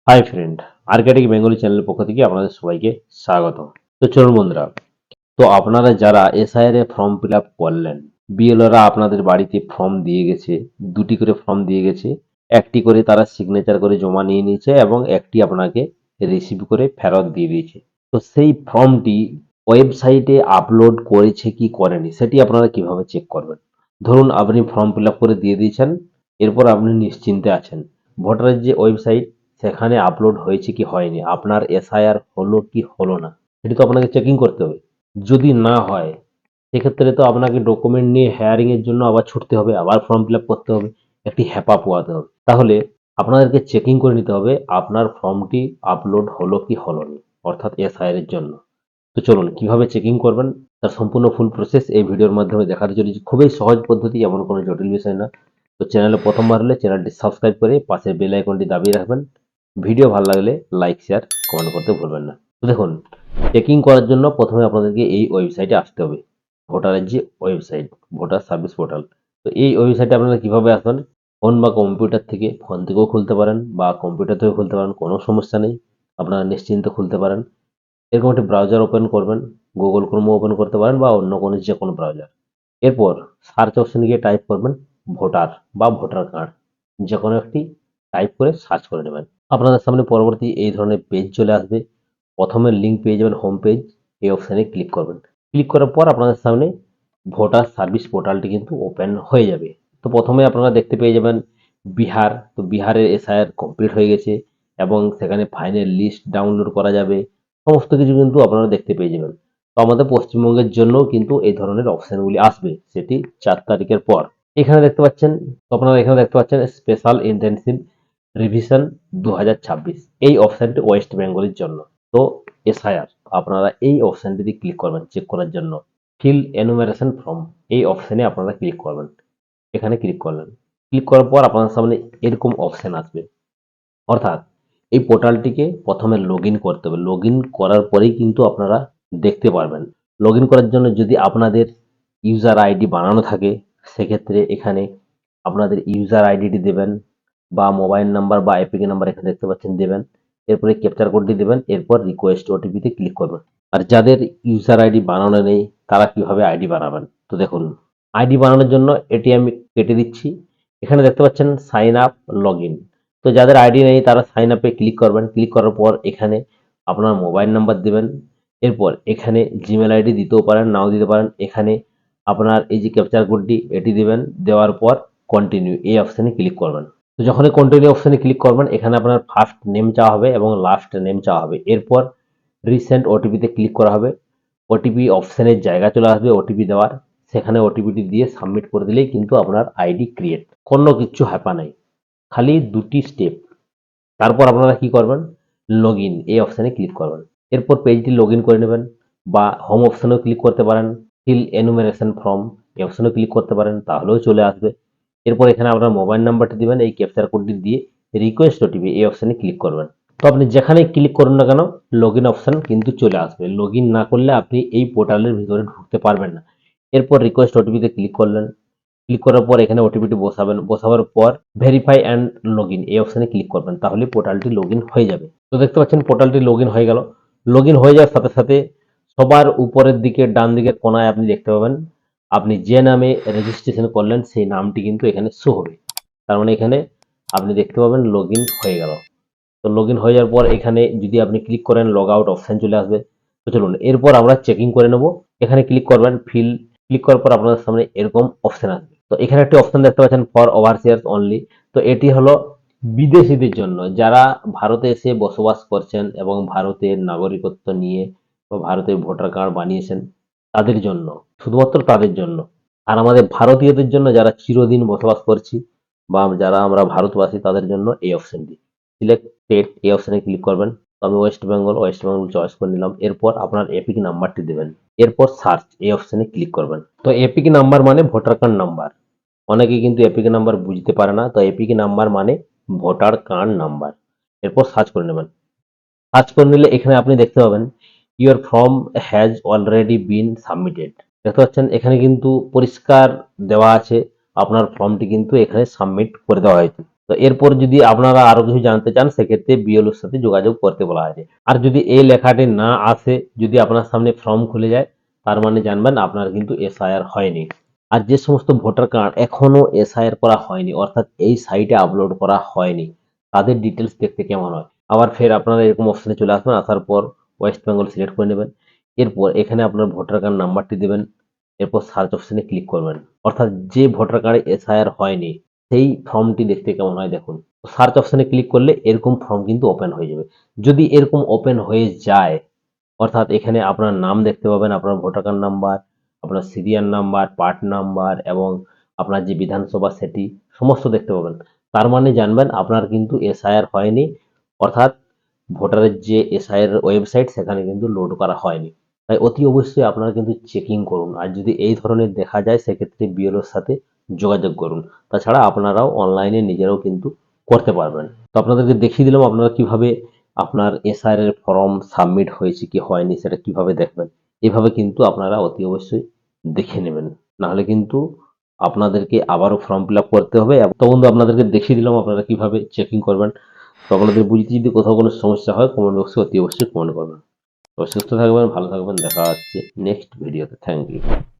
Hi friend, Arctic Bengali চ্যানেলের পক্ষ থেকে আপনাদের সবাইকে স্বাগত। তো চলুন বন্ধুরা, তো আপনারা যারা এসআইআর এ ফর্ম ফিল আপ করলেন, বিএলওরা আপনাদের বাড়িতে ফর্ম দিয়ে গেছে, দুটি করে ফর্ম দিয়ে গেছে, একটি করে তারা সিগনেচার করে জমা নিয়ে নিয়েছে এবং একটি আপনাকে রিসিভ করে ফেরত দিয়ে দিয়েছে। তো সেই ফর্মটি ওয়েবসাইটে আপলোড করেছে কি করেনি সেটি আপনারা কিভাবে চেক করবেন? ধরুন আপনি ফর্ম ফিল আপ করে দিয়ে দিয়েছেন, এরপর আপনি নিশ্চিন্তে আছেন ভোটারের যে ওয়েবসাইট সেখানে আপলোড হয়েছে কি হয়নি, আপনার এসআইআর হলো কি হলো না, এটি তো আপনাকে চেকিং করতে হবে। যদি না হয় সেক্ষেত্রে তো আপনাকে ডকুমেন্ট নিয়ে হেয়ারিং এর জন্য আবার ছুটতে হবে, আবার ফর্ম ফিল আপ করতে হবে, একটি হ্যাপা পোয়াতে হবে। তাহলে আপনাদেরকে চেকিং করে নিতে হবে আপনার ফর্মটি আপলোড হলো কি হলো না, অর্থাৎ এসআইআর এর জন্য। তো চলুন কিভাবে চেকিং করবেন তার সম্পূর্ণ ফুল প্রসেস এই ভিডিওর মাধ্যমে দেখাতে চলেছি। খুবই সহজ পদ্ধতি, এমন কোনো জটিল বিষয় না। তো চ্যানেলে প্রথমবার হলে চ্যানেলটি সাবস্ক্রাইব করে পাশের বেল আইকনটি দাবিয়ে রাখবেন। ভিডিও ভালো লাগলে লাইক শেয়ার কমেন্ট করতে ভুলবেন না। তো দেখুন, চেকিং করার জন্য প্রথমে আপনাদেরকে এই ওয়েবসাইটে আসতে হবে, ভোটারের যে ওয়েবসাইট, ভোটার সার্ভিস পোর্টাল। তো এই ওয়েবসাইটে আপনারা কিভাবে আসবেন? ফোন বা কম্পিউটার থেকে, ফোন থেকেও খুলতে পারেন বা কম্পিউটার থেকেও খুলতে পারেন, কোনো সমস্যা নেই, আপনারা নিশ্চিন্তে খুলতে পারেন। এরকম একটি ব্রাউজার ওপেন করবেন, গুগল ক্রোম ওপেন করতে পারেন বা অন্য কোনো যে কোনো ব্রাউজার। এরপর সার্চ অপশনে গিয়ে টাইপ করবেন ভোটার বা ভোটার কার্ড, যে কোনো একটি টাইপ করে সার্চ করে নেবেন। আপনাদের সামনে পরবর্তী এই ধরনের পেজ চলে আসবে। প্রথমে লিঙ্ক পেয়ে যাবেন হোম পেজ, এই অপশানে ক্লিক করবেন। ক্লিক করার পর আপনাদের সামনে ভোটার সার্ভিস পোর্টালটি কিন্তু ওপেন হয়ে যাবে। তো প্রথমে আপনারা দেখতে পেয়ে যাবেন বিহার। তো বিহারের এসআইআর কমপ্লিট হয়ে গেছে এবং সেখানে ফাইনাল লিস্ট ডাউনলোড করা যাবে, সমস্ত কিছু কিন্তু আপনারা দেখতে পেয়ে যাবেন। তো আমাদের পশ্চিমবঙ্গের জন্য কিন্তু এই ধরনের অপশনগুলি আসবে, সেটি 4 তারিখের পর। এখানে দেখতে পাচ্ছেন, তো আপনারা এখানে দেখতে পাচ্ছেন স্পেশাল ইন্টেনসিভ রিভিশন 2026, এই অপশনটি ওয়েস্ট বেঙ্গলের জন্য। তো এসআইআর আপনারা এই অপশনটিতে ক্লিক করবেন চেক করার জন্য। ফিল এনুমারেশন ফর্ম, এই অপশনে আপনারা ক্লিক করবেন। এখানে ক্লিক করলেন, ক্লিক করার পর আপনার সামনে এরকম অপশন আসবে। অর্থাৎ এই পোর্টালটিকে প্রথমে লগ ইন করতে হবে, লগ ইন করার পরেই কিন্তু আপনারা দেখতে পারবেন। লগ ইন করার জন্য যদি আপনাদের ইউজার আইডি বানানো থাকে, সেক্ষেত্রে এখানে আপনাদের ইউজার আইডিটি দেবেন বা মোবাইল নাম্বার বা এপিকে নাম্বার এখানে দেখতে পাচ্ছেন দেবেন। এরপরে ক্যাপচার কোডটি দেবেন, এরপর রিকোয়েস্ট ওটিপিতে ক্লিক করবেন। আর যাদের ইউজার আইডি বানানো নেই তারা কিভাবে আইডি বানাবেন? তো দেখুন, আইডি বানানোর জন্য এটি আমি কেটে দিচ্ছি। এখানে দেখতে পাচ্ছেন সাইন আপ লগ ইন। তো যাদের আইডি নেই তারা সাইন আপে ক্লিক করবেন। ক্লিক করার পর এখানে আপনার মোবাইল নাম্বার দেবেন। এরপর এখানে জিমেল আইডি দিতেও পারেন, নাও দিতে পারেন। এখানে আপনার এই যে ক্যাপচার কোডটি এটি দিবেন, দেওয়ার পর কন্টিনিউ এই অপশানে ক্লিক করবেন। তো যখনই কন্টিনিউ অপশানে ক্লিক করবেন এখানে আপনার ফার্স্ট নেম চাওয়া হবে এবং লাস্ট নেম চাওয়া হবে। এরপর রিসেন্ট ওটিপিতে ক্লিক করা হবে। ওটিপি অপশানের জায়গা চলে আসবে ওটিপি দেওয়ার, সেখানে ওটিপিটি দিয়ে সাবমিট করে দিলেই কিন্তু আপনার আইডি ক্রিয়েট। কোনো কিচ্ছু হ্যাপা নাই, খালি দুটি স্টেপ। তারপর আপনারা কি করবেন? লগ ইন এই অপশানে ক্লিক করবেন। এরপর পেজটি লগ ইন করে নেবেন বা হোম অপশানেও ক্লিক করতে পারেন। ফিল এনুমেরেশন ফর্ম এই অপশানেও ক্লিক করতে পারেন, তাহলেও চলে আসবে। এরপর এখানে আপনার মোবাইল নাম্বারটি দিবেন, এই ক্যাপচার কোডটি দিয়ে রিকোয়েস্ট ওটিপি এই অপশানে ক্লিক করবেন। তো আপনি যেখানেই ক্লিক করুন না কেন লগ ইন অপশান কিন্তু চলে আসবে। লগ ইন না করলে আপনি এই পোর্টালের ভিতরে ঢুকতে পারবেন না। এরপর রিকোয়েস্ট ওটিপিতে ক্লিক করলেন। ক্লিক করার পর এখানে ওটিপিটি বসাবেন, বসাবার পর ভেরিফাই অ্যান্ড লগ ইন এই অপশানে ক্লিক করবেন, তাহলে পোর্টালটি লগ ইন হয়ে যাবে। তো দেখতে পাচ্ছেন পোর্টালটি লগ ইন হয়ে গেল। লগ ইন হয়ে যাওয়ার সাথে সাথে সবার উপরের দিকে ডান দিকের কোনায় আপনি দেখতে পাবেন আপনি যে নামে রেজিস্ট্রেশন করলেন সেই নামটি কিন্তু এখানে শো হবে। তার মানে এখানে আপনি দেখতে পাবেন লগ ইন হয়ে গেল। তো লগ ইন হয়ে যাওয়ার পর এখানে যদি আপনি ক্লিক করেন লগ আউট অপশান চলে আসবে। তো চলুন এরপর আমরা চেকিং করে নেব। এখানে ক্লিক করবেন ফিল, ক্লিক করার পর আপনাদের সামনে এরকম অপশান আসবে। তো এখানে একটি অপশান দেখতে পাচ্ছেন ফর ওভারসিয়ার্স অনলি। তো এটি হলো বিদেশিদের জন্য, যারা ভারতে এসে বসবাস করছেন এবং ভারতের নাগরিকত্ব নিয়ে বা ভারতের ভোটার কার্ড বানিয়েছেন, তাদের জন্য, শুধুমাত্র তাদের জন্য। আর আমাদের ভারতীয়দের জন্য যারা চিরদিন বসবাস করছি বা যারা আমরা ভারতবাসী তাদের জন্য এই অপশানটি সিলেক্ট স্টেট এই অপশানে ক্লিক করবেন। তো আমি ওয়েস্ট বেঙ্গল চয়েস করে নিলাম। এরপর আপনার এপিক নাম্বারটি দেবেন। এরপর সার্চ এই অপশানে ক্লিক করবেন। তো এপিক নাম্বার মানে ভোটার কার্ড নাম্বার। অনেকে কিন্তু এপিক নাম্বার বুঝতে পারে না, তো এপিক নাম্বার মানে ভোটার কার্ড নাম্বার। এরপর সার্চ করে নেবেন। সার্চ করে নিলে এখানে আপনি দেখতে পাবেন your form has already been submitted. দেখতে পাচ্ছেন এখানে কিন্তু পরিষ্কার দেওয়া আছে আপনার ফর্মটি কিন্তু এখানে সাবমিট করে দেওয়া হয়েছে। তো এরপর যদি আপনারা আরো কিছু জানতে চান সেক্ষেত্রে বিএলওর সাথে যোগাযোগ করতে বলা আছে। আর যদি এই লেখাটি না আসে, যদি আপনার সামনে ফর্ম খুলে যায়, তার মানে জানবেন আপনার কিন্তু এসআইআর হয়নি। আর যে সমস্ত ভোটার কার্ড এখনো এসআইআর করা হয়নি, অর্থাৎ এই সাইটে আপলোড করা হয়নি, তাদের ডিটেলস দেখতে কেমন হয়। আবার ফের আপনারা এরকম অপশনে চলে আসবেন, আসার পর ওয়েস্ট বেঙ্গল সিলেক্ট করে নেবেন। এরপর এখানে আপনার ভোটার কার্ড নাম্বারটি দেবেন, এরপর সার্চ অপশনে ক্লিক করবেন। অর্থাৎ যে ভোটার কার্ডে এসআইআর হয়নি সেই ফর্মটি দেখতে কেমন হয় দেখুন। সার্চ অপশনে ক্লিক করলে এরকম ফর্ম কিন্তু ওপেন হয়ে যাবে। যদি এরকম ওপেন হয়ে যায়, অর্থাৎ এখানে আপনার নাম দেখতে পাবেন, আপনার ভোটার কার্ড নাম্বার, আপনার সিরিয়াল নাম্বার, পার্ট নাম্বার এবং আপনার যে বিধানসভা সেটি সমস্ত দেখতে পাবেন। তার মানে জানবেন আপনার কিন্তু এসআইআর হয়নি, অর্থাৎ ভোটারের যে এসআইআর ওয়েবসাইট সেখানে কিন্তু লোড করা হয়নি। তাই অতি অবশ্যই আপনারা কিন্তু চেকিং করুন। আর যদি এই ধরনের দেখা যায় সেক্ষেত্রে বিএলওর সাথে যোগাযোগ করুন। তাছাড়া আপনারাও অনলাইনে নিজেরাও কিন্তু করতে পারবেন। তো আপনাদেরকে দেখিয়ে দিলাম আপনারা কিভাবে আপনার এসআইআর এর ফর্ম সাবমিট হয়েছে কি হয়নি সেটা কিভাবে দেখবেন। এভাবে কিন্তু আপনারা অতি অবশ্যই দেখে নেবেন। নাহলে কিন্তু আপনাদেরকে আবারও ফর্ম ফিল আপ করতে হবে। তো বন্ধু আপনাদেরকে দেখিয়ে দিলাম আপনারা কিভাবে চেকিং করবেন। তো আপনাদের বুঝতে যদি কোথাও কোনো সমস্যা হয় কমেন্ট বক্সে অতি অবশ্যই কমেন্ট করবেন। তো সুস্থ থাকবেন, ভালো থাকবেন, দেখা হচ্ছে নেক্সট ভিডিওতে। Thank you.